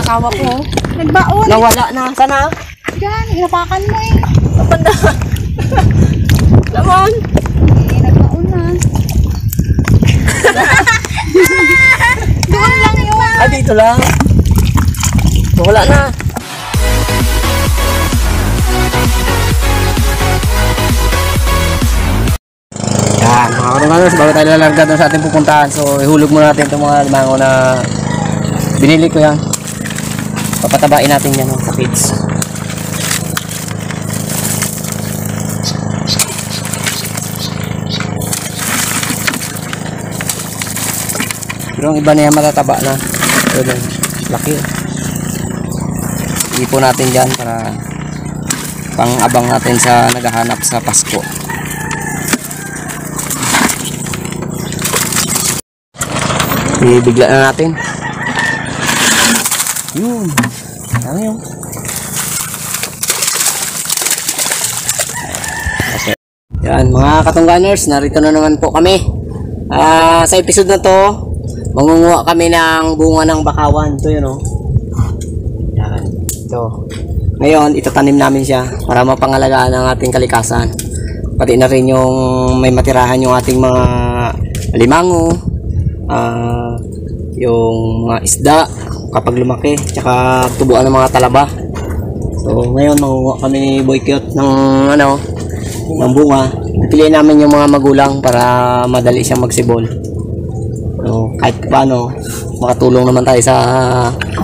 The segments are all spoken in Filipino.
asawa ko. Nagbaon. Nawala na. Sana? Yan, inapakan mo eh. Kapanda. Laman. Eh, nagbaon na. Doon lang yun. Ah, dito lang. Wala na. Yan, mga karumaners, bago tayo lalarga doon sa ating pupuntahan. So, ihulog muna natin itong mga limango na binili ko yan. Papatabain natin yan sa feeds. Pero ang iba na yan matataba na. So, laki. Ipo natin dyan para pang-abang natin sa naghahanap sa Pasko. Ibigla na natin. Yun. Ano yun? Okay. Yan, mga katungganers, narito na naman po kami. Sa episode na to, mangunguha kami ng bunga ng bakawan. Ito yun, oh. Yan. Ito. Ngayon, itatanim namin siya para mapangalagaan ang ating kalikasan. Pati na rin yung may matirahan yung ating mga limango, yung mga isda kapag lumaki, tsaka tubuan ng mga talaba. So ngayon mangunguha kami ni Boy Cute ng ng bunga. Piliin namin yung mga magulang para madali siyang magsibol. So kahit paano makatulong naman tayo sa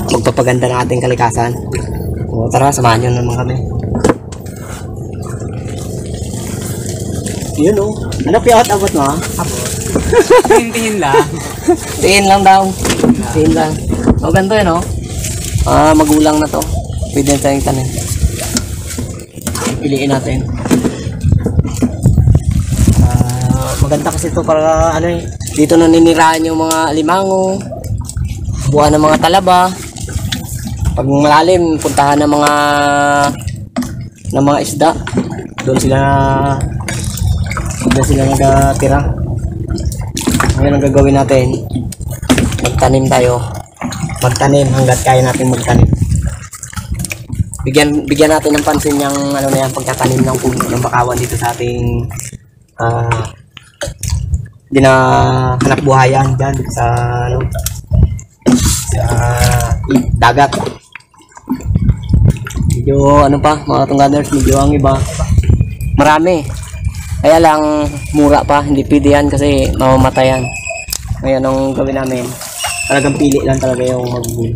magpapaganda ng ating kalikasan. So tara, samahan nyo naman kami. Yun o. Ano piyot abot mo ha? Abot. Tingin lang. Tingin lang daw. Tingin lang. O ganito yun o. Magulang na to. Pwede na tayong tanim. Piliin natin. Maganda kasi ito para ano eh. Dito na ninirahan yung mga limango. Buwan ng mga talaba. Pag malalim, puntahan ng mga isda. Doon sila nagtira. Ngayon ang gagawin natin, magtanim tayo. Magtanim hanggat kaya natin magtanim. Bigyan natin ng pansin yung pagtatanim ng puno ng bakawan dito sa ating hanap buhayan dyan sa dagat. Medyo mga tungganers, medyo ang iba marami. Kaya lang mura pa, hindi pwede yan kasi mamamatayan. Ngayon ang gawin namin, talagang pili lang talaga yung magbuli.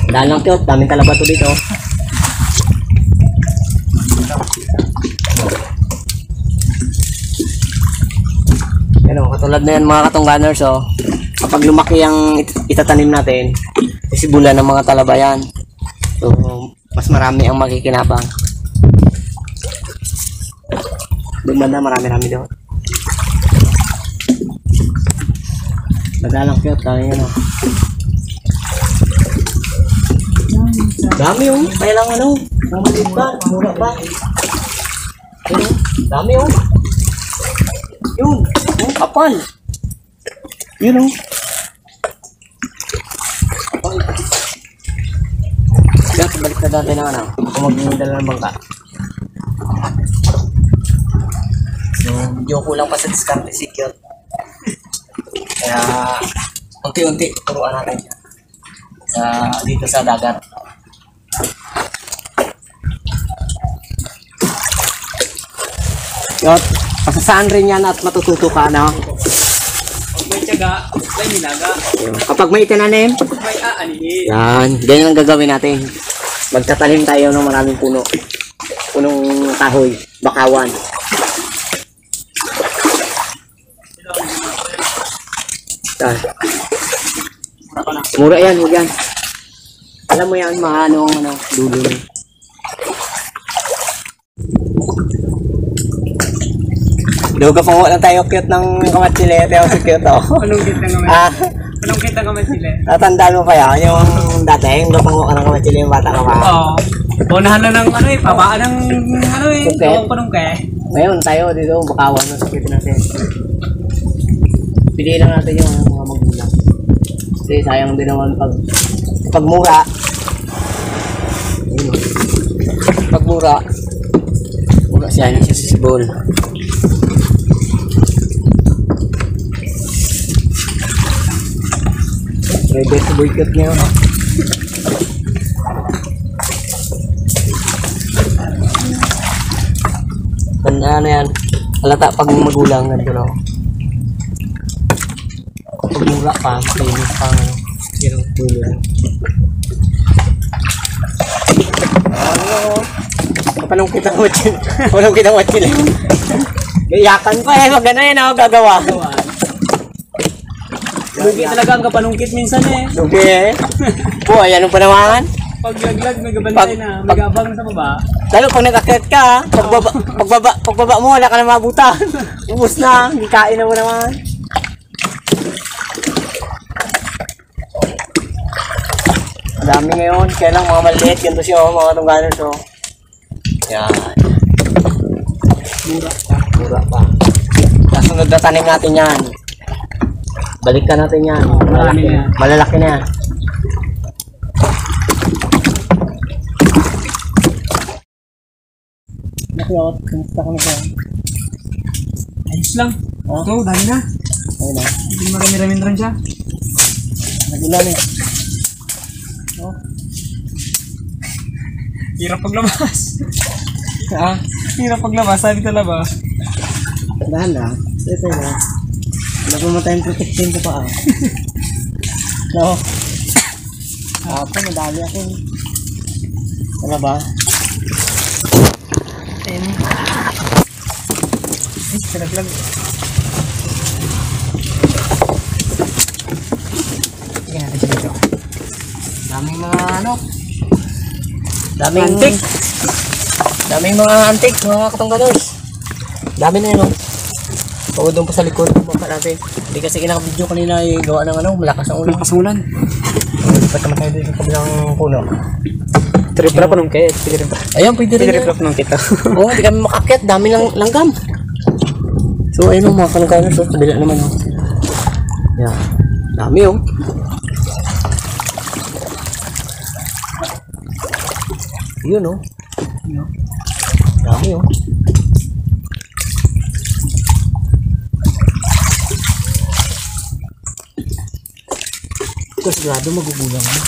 Dahil lang Cute, daming talaba to dito. Yan o, katulad na yan mga katungganers o. Kapag lumaki ang itatanim natin, isibulan ng mga talaba yan. So, mas marami ang makikinabang. Doon banda, marami-rami doon. Nagalang Cute, dami yan o. Dami o, kaya lang namalit pa, mura pa. Dami o. Yun, kapal. Yun o. Kapal. Kaya, balik na dati na kung mag-dala ng bangka. Medyo kulang pa sa diskarte si Cute. Kaya unti-unti turuan natin dito sa dagat. Cute, pasasaan rin yan at matututo ka na. Pag may tiyaga, may nilaga. Kapag may itinanim, May aanihin. yan, ganyan ang gagawin natin. Magtatanim tayo ng maraming puno. Punong kahoy, bakawan. Mura yan, huwag yan. Alam mo yan, dulo na. Duga pa lang tayo Cute ng kamatsile. Tayo si Cute o. Anong kita nga Anong kita nga sila? Natandaan mo pa yan, yung dati, yung dupango ka ng kamatsile yung bata ka pa. Oo. Unahan na ng pabaan ng Suket. panungke. Ngayon tayo dito, bakawan na sakit natin. Piliin lang natin yung mga magulang. Kasi sayang din naman pag mura. Ayun, pag mura siya, hindi siya sisibol. Ready to boycott ngayon. Tandaan na yan. Halata pag magulang ganito no. Pag mura pa, kainis pa ano. Pero tuloy. Paano kita watchin? Paano kita watchin? Iyakan pa eh, magana yan ako gagawa. Lugi talaga ang kapanungkit minsan eh. Okay. Po, ayan ang panawangan. Pag laglag, may gabantay na. May gabang sa baba. Lalo pag nag-akit ka, pagbaba mo, wala ka na mabutan. Ubus na, hindi kain na mo naman. Dami ngayon, kaya lang mga maliit, ganito siya, oh, mga tungganers, oh. Yan. Mura pa. Kasunod na tanim natin yan. Balikan natin yan. Marami na. Malalaki na yan. Nakiyot, kamusta ka na ba? Ayos lang. Oh. Ito, dahil na. Ayun na. Hindi marami-ramin rin siya. Nagulan eh. Oh. Hirap paglabas. Ah, Hirap paglabas, sabi talaba. dahan na. Ito na. Wala pa mo tayong protection ko pa ah. No. Ako, madali ako. Ano ba? Ay, sinaglag. Sige natin siya dito. Daming mga ano. Daming Antik. Daming mga antik, mga katunggados. Dami na yun, no? Pagod doon pa sa likod, baka natin. Hindi kasi kinaka-video kanina yung gawa ng ano, malakas ang ulan. Malakas ang ulan. Dapat naman tayo dito sa kabilang puno. Trip-trap pa nung kaya. Pwede rin pa. Ayun, pwede rin. Trip-trap nung kita. Oo, hindi kami makakit. Dami lang langgam. So, ayun o, mga kalungkanos. So, kabila naman o. Yan. Dami o. Yun o. Dami o. Ito, sigurado magugulang mo.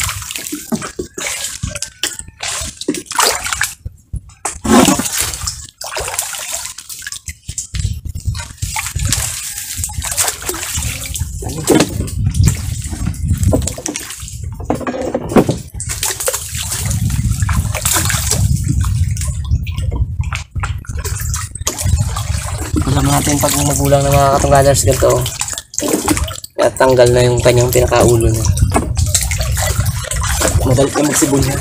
Alam natin pag magulang ng mga katungganers ganito, kaya tanggal na yung kanyang pinakaulo niya. Madalit na magsibol niya.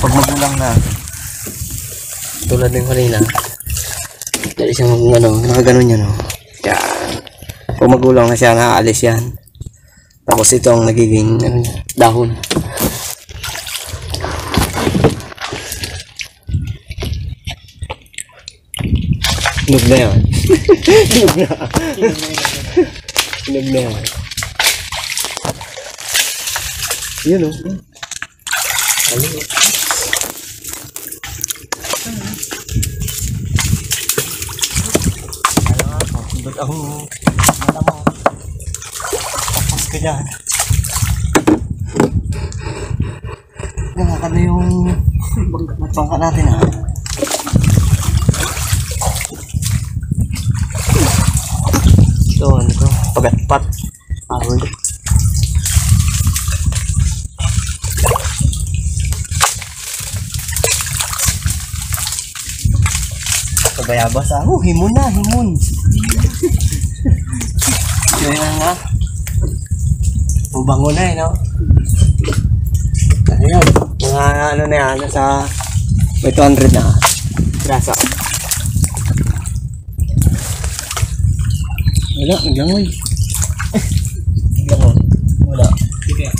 Pag magulang na, tulad ng kanina, dali siya nakaganon niya, no? Yan. Pag magulang na siya, naaalis yan. Tapos ito ang nagiging dahon. Hinog na yan. Hinog na. Hinog na yan. Yun o. Ano o. Ba't ako malamang tapos ka dyan. Nakaka na yung bangka natin ha. Ito, ano ito? Pagatpat. Ahol. Kabayabas ah. Oh, himon na, himon. Yun nga. Ubango na eh, no? Ayan. Mga ano na yan, nasa may 200 na. Grasa. Wala, naglangoy. Naglangoy. Wala. Sige.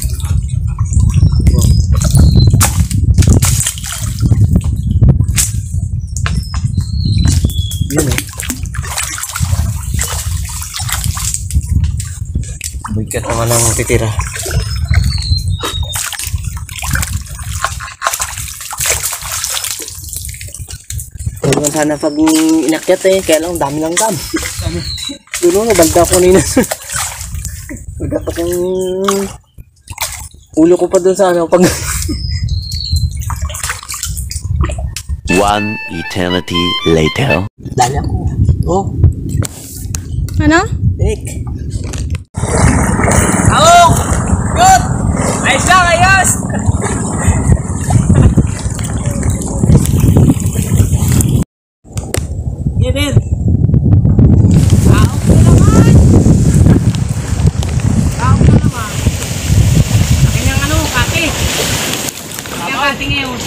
Boycott naman ang titira. Huwag sana pag inakyat eh, kaya lang dami lang dam. Dulo na, balda ko nina. Nagapak yung ulo ko pa dun sa ano, pag... One eternity later. Dali ako. Oh, Ano? Nick. Ako! Good! Ayos lang, ayos! Gilid! Tao ko naman! Tao ko naman! Akin yung ano, kati! Akin yung kati ngayon.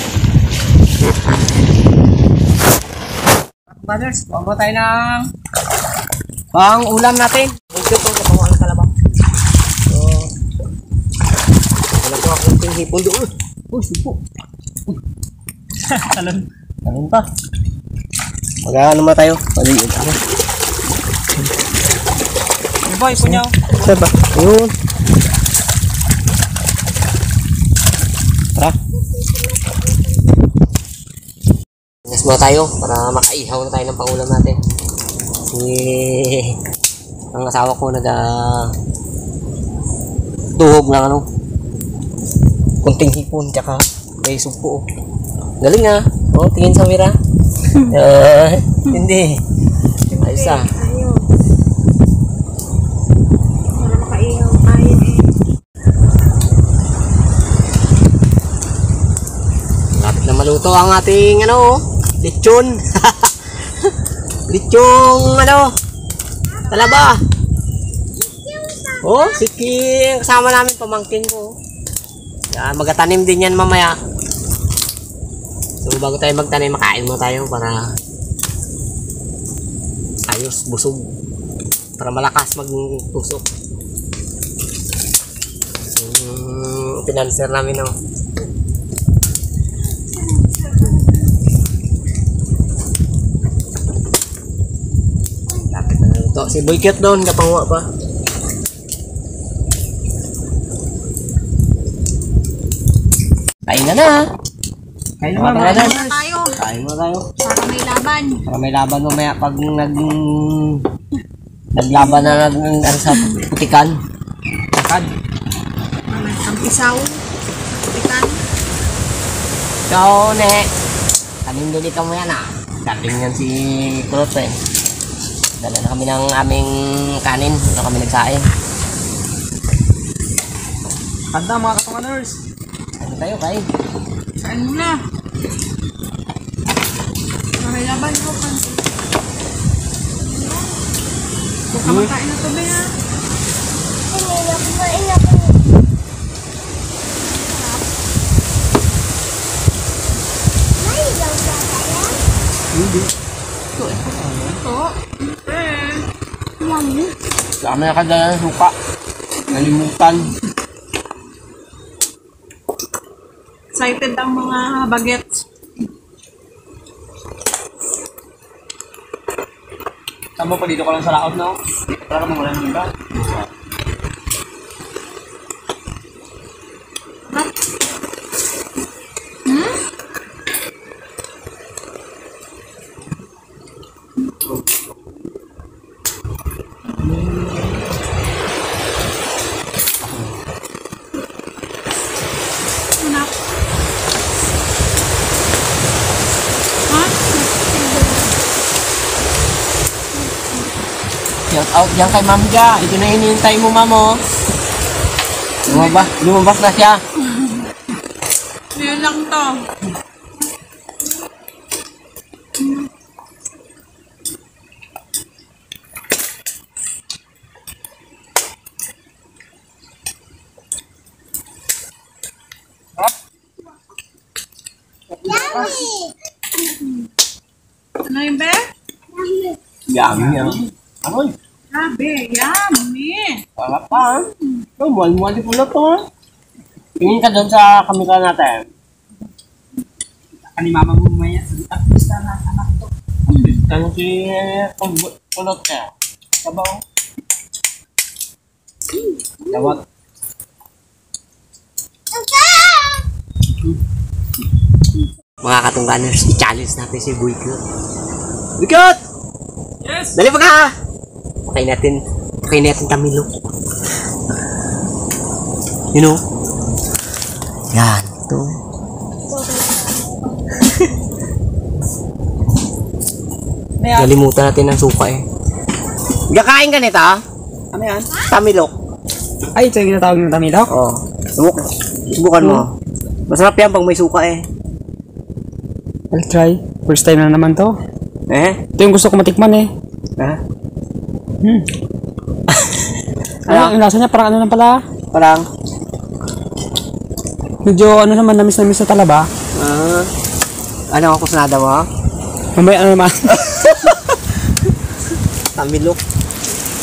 Brothers, bawa tayo ng Pang ulam natin. Boycott ang kapawa ng kalabaw. So, wala ko akong tinghipon doon. Uy, supo. talon. Ano pa? Mag-ano naman tayo? Ano yun? Yung boy, punyaw. Saan ba? Ayun. Tara. Ingas muna tayo para makaihaw na tayo ng pangulam natin. Kasi ang asawa ko tuhog ng ano, kunting hipon tsaka may sugpo. Galing ah. Oh, tingin sa mira. Hindi. Ayos ah. Para makaihaw tayo eh. Lapit na maluto ang ating ano, lechon. Lechong ano, talaba. Oh, siki kasama namin pamangkin ko. Magatanim din yan mamaya. So bago tayo magtanim, makain mo tayo para ayos, busog. Para malakas magtusok. Pinanser namin oh. Lapit na luto. Si Boycott doon, kapangwa pa. Kain na na. Kain Mga naman, brothers. mga Tayo. Kain mo tayo. Para may laban. Para may laban mamaya pag naglaban na sa putikan. Sakad. Ang isaw. Ikan. Ikaw, ne. Kanin doon dito mo yan ah. Dating yan si Kurot eh. Dala na kami ng aming kanin. Dito kami nagsaing. Kanda mga kapanganers. Ano tayo, kain? Kain mo na. Para may laban ko. Huwag ka makain na to ba ha? Hindi. Ito. Yummy. Kami nakadala ng suka. Nalimutan. Excited ang mga bagets. Tama pa dito ka lang sa laot na. Para ka mawala ng iba. Anak. Ha? Shout out yan kay Ma'am Ja. Ito na hinihintay mo, Ma'am oh. Lumabas na siya. Ngayon lang to. Ano yun, be? Yummy yan. Amoy. Grabe, yummy. Wala pa. Mual-mual ko na to. Tingin ka doon sa kamera natin. Ani mama mo maya. Tapos na anak to. Ano si kulot niya? Sabaw. Tawag. Mga katungganers, i-challenge natin si Boykot. Boykot! Yes! Dali pa ka! Pakain natin tamilo. You know? Yan, ito. Nalimutan natin ng suka eh. Gakain ka nito? Ano yan? Tamilok. Ay, ito yung tinatawag ng tamilok? Oo. Subukan mo. Masarap yan pag may suka eh. I'll try. First time na naman to. Eh? Ito yung gusto ko matikman eh. Ha? Ano, yung lasa niya parang ano lang pala. Parang? Medyo ano naman, namis-namis na talaba. Ano ako sanada mo? Mamaya ano naman. Tamilok.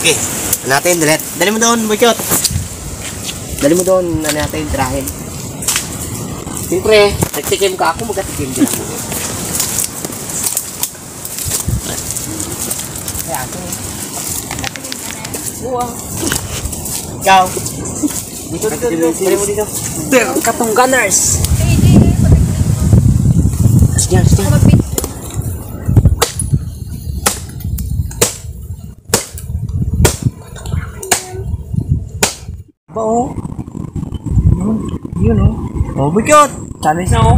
Okay. Ano natin? Dali mo doon, Boykot. Dali mo doon. Ano natin? Tirahin. Siyempre, nagtikim ka ako, magkatikim din ako. Kaya ito. Uwa. Ikaw. Dito. Dali mo dito. Katungganers. Sige. Ba oh. Yun oh. Oh, Boykot. Challenge na ako.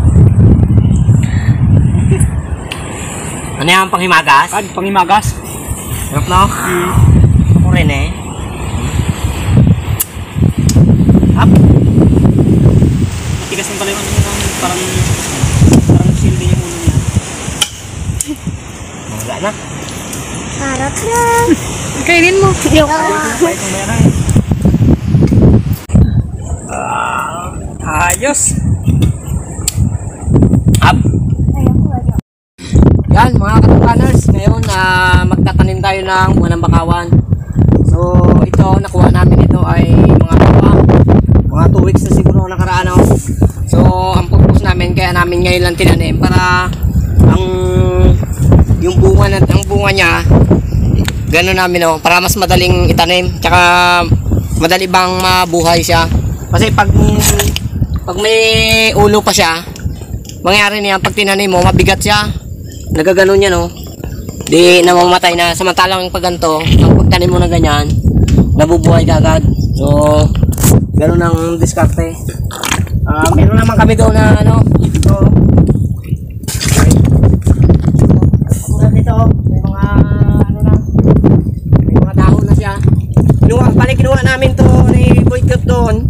Ano yan, panghimagas? Pangimagas. Sarap na. Ako rin eh. Up. Matigas ng pala yung ano yun. Parang shield din yung ulo niya. Wala na. Harap na. Kainin mo. Bait ng meron eh. Ayos. Up. Yan mga katungganers, ngayon magtatanim tayo ng buwan ng bakawan. So ito, nakuha namin ito ay mga 2 weeks na siguro nakaraan ako. So ang purpose namin, kaya namin ngayon lang tinanim para yung bunga niya gano'n namin para mas madaling itanim, tsaka madali bang mabuhay siya. Kasi pag may ulo pa siya, mangyari niya pag tinanim mo, mabigat siya. Nagaganon yan di namamatay na. Samantalang pag ganito, ang pagtanim mo na ganyan, nabubuhay ka agad. So ganun ang diskarte. Meron naman kami doon na dito. Tulad nito, may mga may mga dahon na siya. Kinuha namin to ni Boykot doon.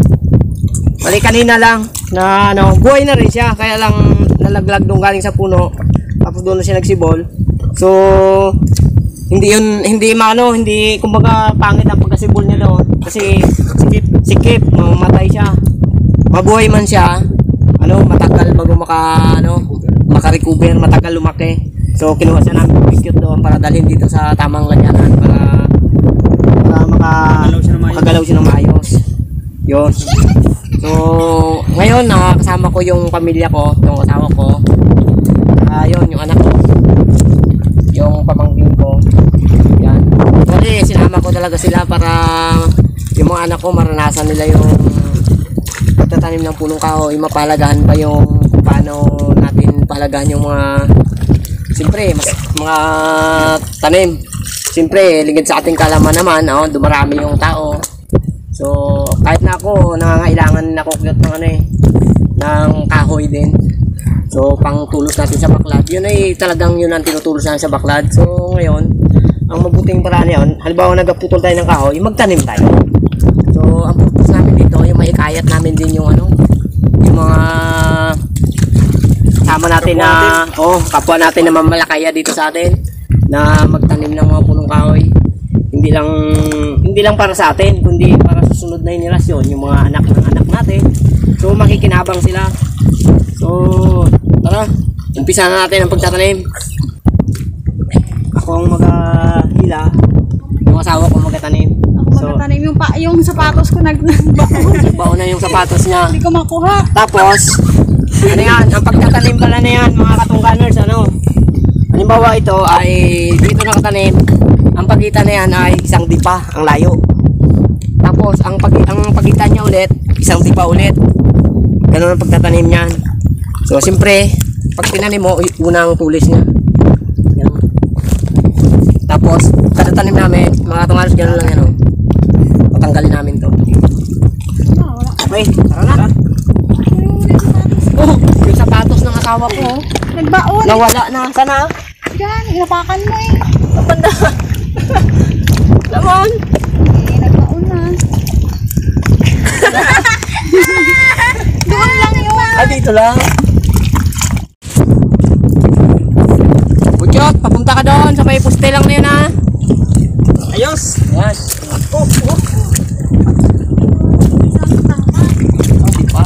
Bali kanina lang na buhay na rin siya, kaya lang nalaglag doon galing sa puno. Tapos doon na siya nagsibol. So hindi kumbaga pangit ang pagkasibol niya doon kasi sikip mamamatay siya. Mabuhay man siya, matagal bago maka-recover, matagal lumaki. So kinuha siya namin Boykot doon para dalhin dito sa tamang lanyanan para makagalaw siya ng maayos. Yun. So ngayon kasama ko yung pamilya ko, yung asawa ko. Yun, yung anak ko, yung pamangkin ko. Yan. Kasi sinama ko talaga sila para yung mga anak ko maranasan nila yung pagtatanim ng punong kahoy, mapalagahan pa yung kung paano natin palagahan yung siyempre mga tanim. Siyempre ligid sa ating kalaman naman, dumarami yung tao. So kahit na ako nangangailangan na ako ng kahoy din. So pang tulos natin sa baklad, yun ay talagang yun ang tinutulos natin sa baklad. So ngayon, ang mabuting paraan yun, halimbawa nagputol tayo ng kahoy, magtanim tayo. So ang purpose namin dito, yung maikayat namin din yung yung mga sama natin kapwa natin na mamalakaya dito sa atin na magtanim ng mga punong kahoy. Hindi lang para sa atin, kundi para sa susunod na henerasyon, yung mga anak ng anak natin. So makikinabang sila. So tara, umpisa na natin ang pagtatanim. Ako ang mag-hila, yung asawa ko magtatanim. Ako magtatanim yung sapatos ko Baon na yung sapatos niya. Hindi ko makuha. Tapos yan, ang pagtatanim pala na yan mga katungganers, halimbawa ito ay dito nakatanim, ang pagitan na yan ay isang dipa ang layo. Tapos Tapos ang pagitan niya ulit, isang tipa ulit. Ganun ang pagtatanim niyan. So siyempre, pag tinanim mo, unang tulis niya. Yan. Tapos, kada tanim namin, mga tumalos gano'n lang yan. Oh. Patanggalin namin to. Okay, tara na. Oh, yung sapatos ng asawa ko. Oh. Nagbaon. Nawala na. Sana? Yan, inapakan mo eh. Kapanda. Lamon. Nagbaon na. Doon lang yun. Ah, dito lang. Bukyot, papunta ka doon sa may poste lang na yun ha. Ayos. Yes. Oh. Di pa.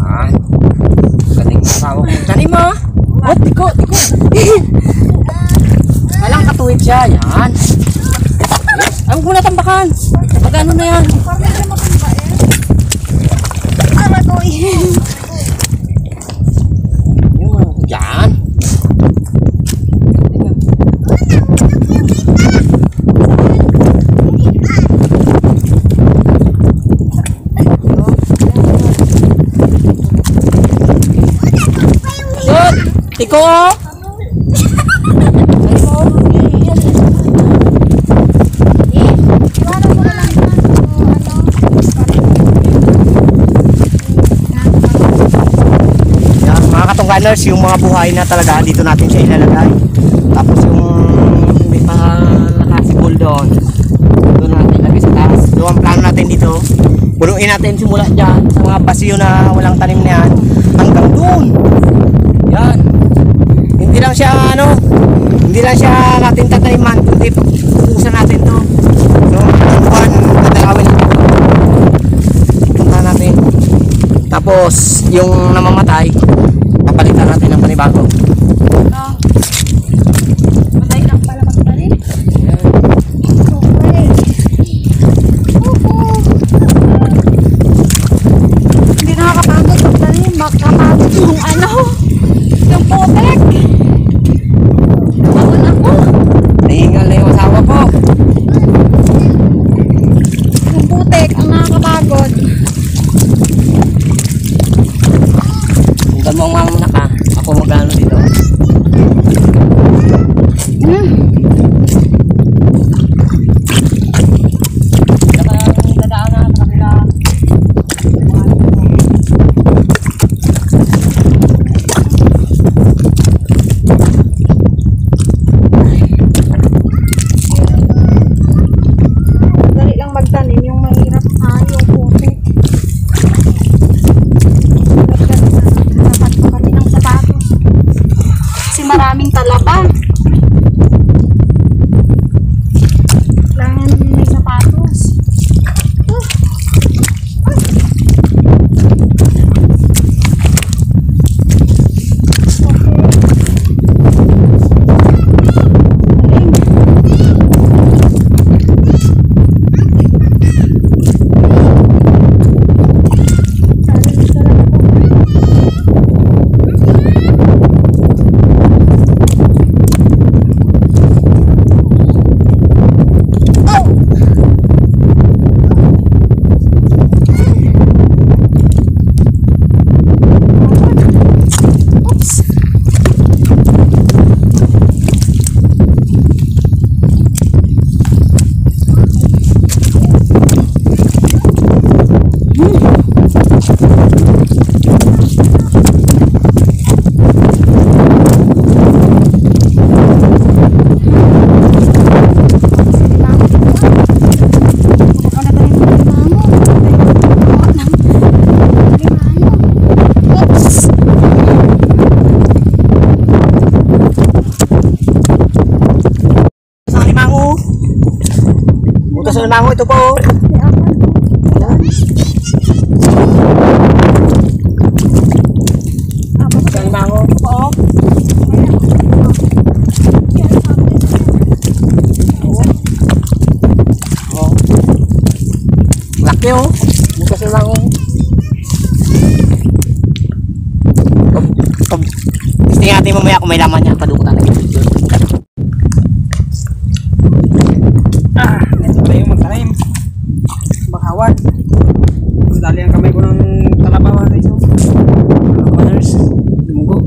Ah. Galing asawa ko. Tanim mo. Oh, tiko. Walang katuwid siya. Yan. Ang gula tambakan. Magkano na yan? Yan. Good. Tiko. Katungganers, yung mga buhay na talaga dito natin siya ilalagay. Tapos yung hindi pa nakasibol doon natin ilagay sa taas. So ang plano natin dito, bunuin natin simula dyan sa mga basiyo na walang tanim na yan hanggang doon. Yan. Hindi lang siya natin tataniman, kundi pupusan natin to. So buwan tatalawin punta natin. Tapos yung namamatay papalitan natin ng panibago. Matay lang pala magtanim. Hindi nakakapagod magtanim. Makapagod yung yung putek. Bawal ako. Nahingal na yung asawa ko. Yung putek ang nakakapagod. Huwag mo ang mamuna ka. Ako magano dito. Dadaan na sa kabila. Dali lang magtanim. Yung mahirap yung putek. Kami ng sapatos. Kasi maraming talaba. Kailangan may sapatos. Butas na limango ito po. Butas na limango ito po. Laki oh. Butas na limango. Gusto natin mamaya kung may laman niya. Padukutan na. bakawan. Dali ang kamay ko ng talabawa guys. Colors. Lumugo.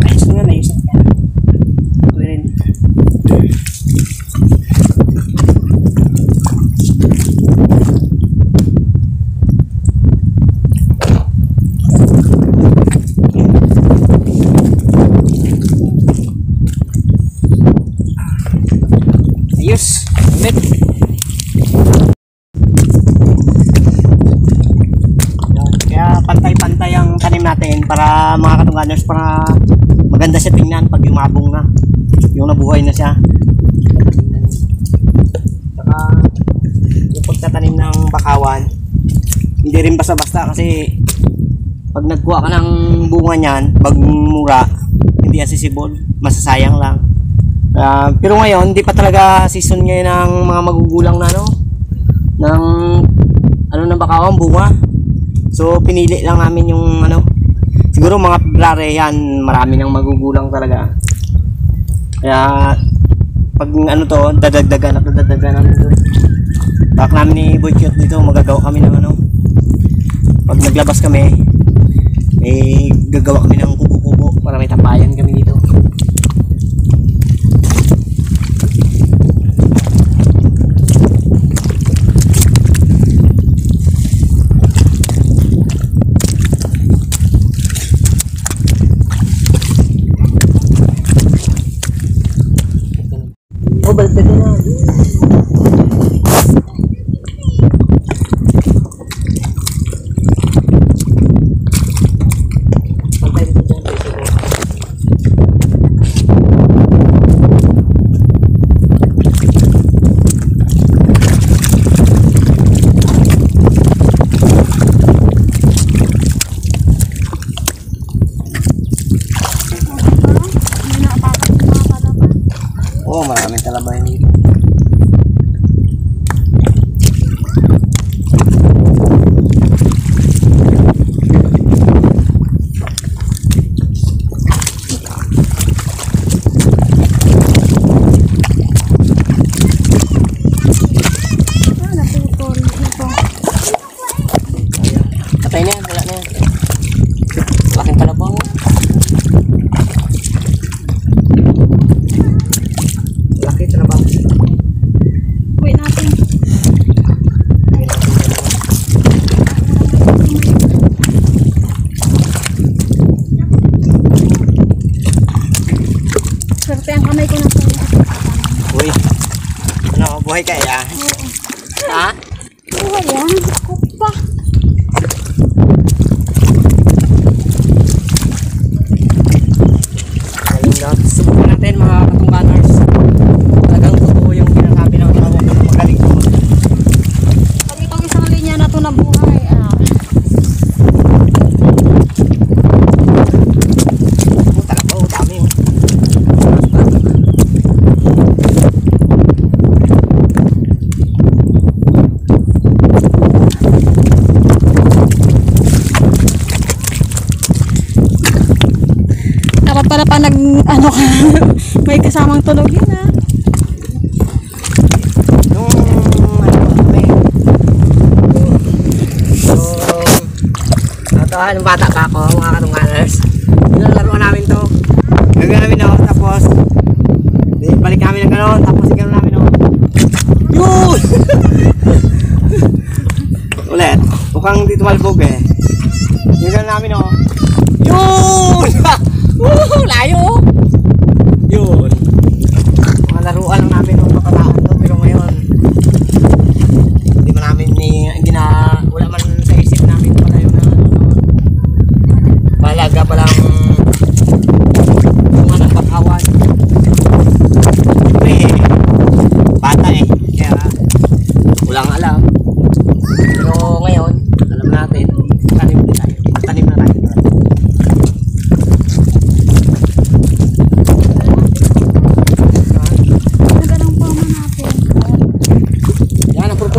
Ayos na yan, ayos na. Ito rin. Ayos. Amit. Kaya pantay-pantay ang tanim natin para mga katungganers, para maganda siya tingnan pag yumabong na. Yung nabuhay na siya. Saka yung pagtatanim ng bakawan, hindi rin basta-basta kasi pag nagkuha ka ng bunga niyan, pag mura, hindi accessible, masasayang lang. Pero ngayon, hindi pa talaga season ngayon ng mga magugulang na ng ng bakawan, bunga. So pinili lang namin yung siguro mga February yan, marami nang magugulang talaga. Kaya pag dadagdagan namin ito. Bak namin ni Boy Cute dito, magagawa kami ng pag naglabas kami, gagawa kami ng kubo-kubo para may tambayan kami dito. Oh, balik na. Oh, maraming talabayan dito. Patay na yan, wala na yan. Laking talabang. Laki talabang. Wait natin. Swerte ang kamay ko na po. Uy, buhay ka ya? Ha? Buhay yan. Kupa. Subukan natin mga katungganers. Talagang totoo yung ginasabi ng tao na magaling. Pag itong isang linya na ito na buhay, Talaga, dami. dapat pala pa may kasamang tunog yun Nung kami. Nung bata pa ako, mga katungganers, nilalaro namin to. Gagawin namin tapos balik namin ng gano'n, tapos gano'n namin yun! Ulit, mukhang di tumalbog yung gano'n namin yun! Layo! Yun! Mga laruan lang namin nung makataan to, pero ngayon hindi man namin wala man sa isip namin pala yun palaga palang mga nagpakawan. Bata kaya walang alam, pero ngayon alam natin, tanim na tayo.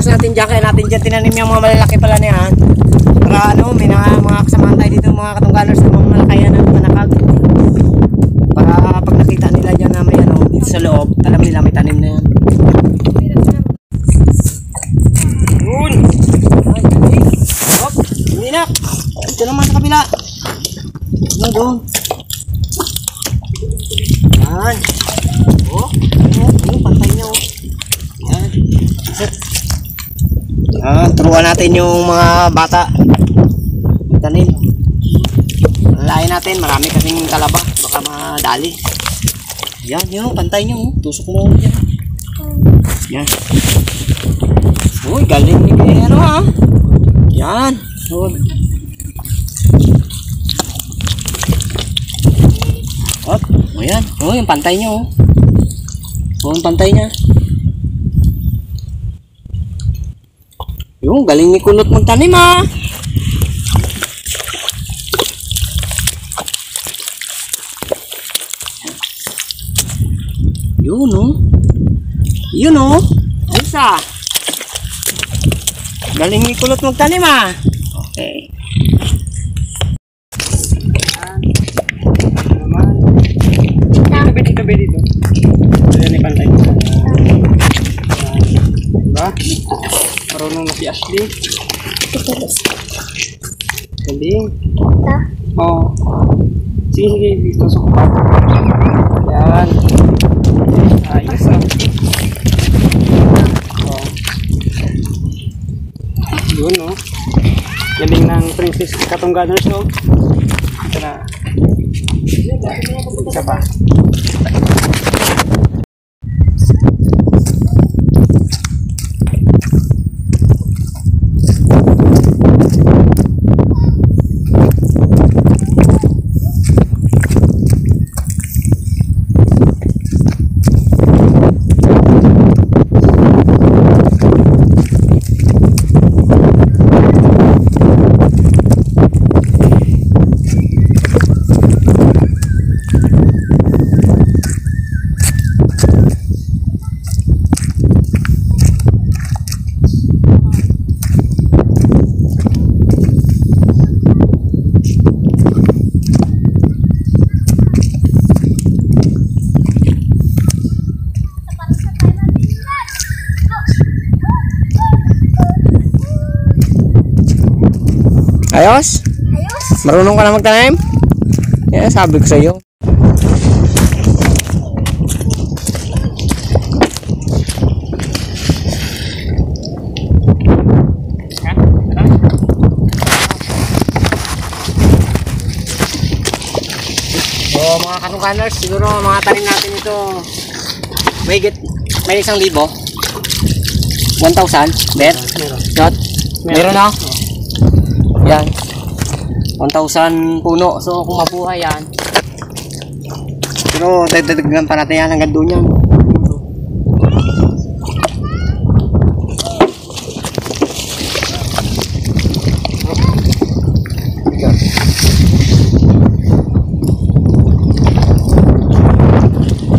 Natin dyan, kaya natin dyan tinanim yung mga malalaki pala na yan para may mga kasamahan tayo dito, mga katungganers na mga malakayan na manakag, para pag nakita nila dyan na may dito sa loob, alam nila may tanim na yan. Dito naman sa kabila. Ano doon? Yan. Oh, pantay niya oh. Yan. Turuan natin yung mga bata. Tanim. Lalayan natin, marami kasing talaba. Baka madali. Yan, yun, pantay niyo oh. Tusok mo yan. Yan. Uy, galing ni Pero ha. Yan. Oh. Hop, o yan. O, yung pantay niyo. O, yung pantay niya. Yung, galing ni Kulot magtanim ha. Yun o. Yun o. Ayos ah. Galing ni Kulot magtanim ha. Okay. Tabi dito. Ayan ni pantay. Diba? Marunong na si Ashley. Galing. Oo. Sige, dito sa kupat. Yan. Ayos ah. Oo. Yun no. Galing ng Princess Katungganers no. Ito na. Isa pa. Ayos? Ayos. Marunong ka na magtanim? Yan, sabi ko sa iyo. So, mga katungkaners, siguro mga tanim natin ito may 1,000. 1,000? Bet? Not? Meron na? Yan. 1,000 puno. So, kung mabuhay yan. Pero, dagdagan pa natin yan hanggang doon yan.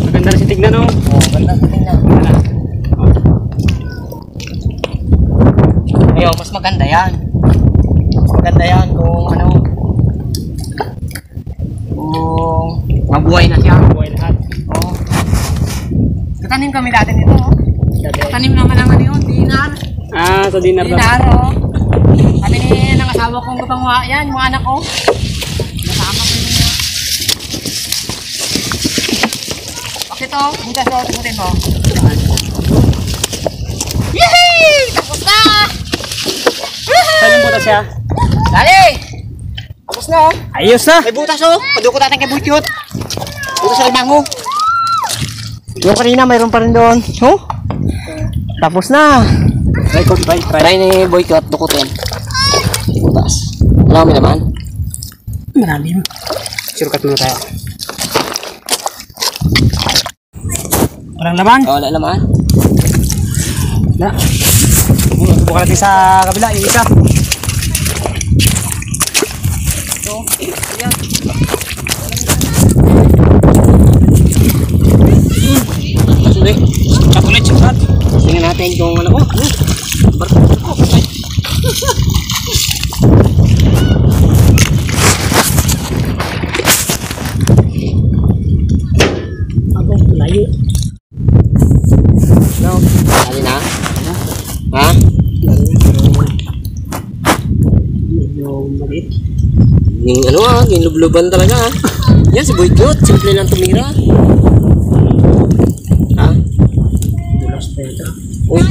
Maganda rin si tignan no? Oo, ganda sa tingnan. Ayun, mas maganda yan. Maganda yan kung ano, kung mabuhay na siya. Buhay lahat. Oo. Katanim kami dati nito. Katanim naman ang ano yun, dinar. Ah, sa dinner daw. Dinar, oh. Kami ni ng asawa kong kapangwa, yan, mga anak ko. Nasama ko yun. Bakit ito? Bukas ito, tumutin mo. Yehey! Tapos na! Saan yung butas siya? Dali! Tapos na oh. Ayos na! May butas oh. Padukot natin kay Bukyot. Butas sa limango. Yung kanina mayroon pa rin doon. Oh? Tapos na. Try ni Bukyot dukutin. Butas. Marami naman. Marami mo. Surukat muna tayo. Walang laman? Oh, wala naman. Na. Subukan natin sa kabila, yung isa. So, yan. Patuloy. Patuloy, sukat. Tingnan natin kung ano ko. Barko ko. Ako, layo. No. Dali na. Ha? Medyo maliit. Yung ano yung lubluban talaga Yan, si Boy Cute. Simple lang tumira. Ha? Dulas pa ito. Uy.